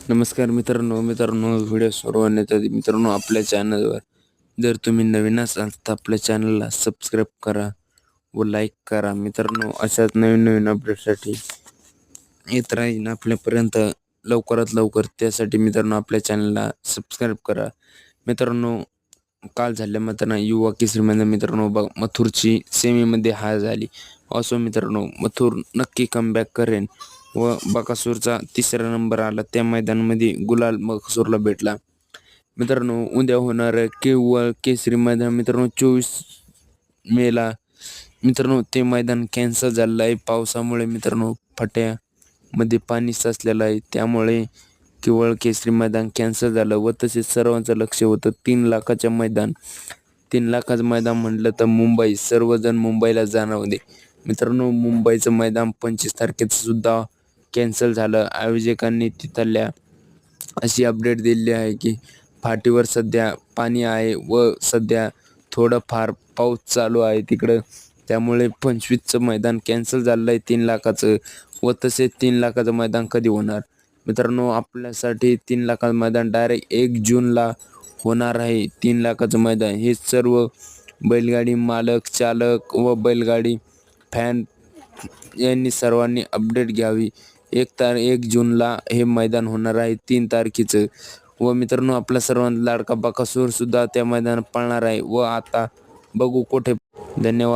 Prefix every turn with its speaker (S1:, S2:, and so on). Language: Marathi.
S1: नमस्कार मित्रांनो व्हिडिओ सुरू होण्याच्या आधी मित्रांनो आपल्या चॅनलवर जर तुम्ही नवीन असाल तर आपल्या चॅनलला सबस्क्राईब करा व लाईक करा मित्रांनो. अशाच नवीन अपडेटसाठी येत राहीन आपल्यापर्यंत लवकरात लवकर. त्यासाठी मित्रांनो आपल्या चॅनलला सबस्क्राईब करा. मित्रांनो काल झाल्या मतदान युवा केसरीमध्ये मित्रांनो मथुरची सेमीमध्ये हार झाली. असो मित्रांनो मथुर नक्की कमबॅक करेन व बकासूरचा तिसरा नंबर आला. त्या मैदानामध्ये गुलाल बकासूरला भेटला. मित्रांनो उद्या होणार केवळ केसरी मैदान मित्रांनो 24 मेला मित्रांनो ते मैदान कॅन्सल झालेलं आहे पावसामुळे. मित्रांनो फाट्यामध्ये पाणी साचलेलं आहे त्यामुळे केवळ केसरी मैदान कॅन्सल झालं व तसेच सर्वांचं लक्ष होतं 3 लाखाचं मैदान. 3 लाखाचं मैदान म्हटलं तर मुंबई, सर्वजण मुंबईला जाणार होते. मित्रांनो मुंबईचं मैदान 25 तारखेचं सुद्धा कॅन्सल झालं. आयोजकांनी तिथल्या अशी अपडेट दिली आहे की फाटीवर सध्या पाणी आहे व सध्या थोडंफार पाऊस चालू आहे तिकडं, त्यामुळे 25चं मैदान कॅन्सल झालं आहे 3 लाखाचं. व तसेच 3 लाखाचं मैदान कधी होणार मित्रांनो आपल्यासाठी 3 लाखाचं मैदान डायरेक्ट 1 जूनला होणार आहे. 3 लाखाचं मैदान हे सर्व बैलगाडी मालक, चालक व बैलगाडी फॅन यांनी सर्वांनी अपडेट घ्यावी. 1 जूनला हे मैदान होणार आहे 3 तारखेचं. व मित्रांनो आपला सर्वांचा लाडका बकासूर सुद्धा त्या मैदानात पळणार आहे व आता बघू कुठे. धन्यवाद.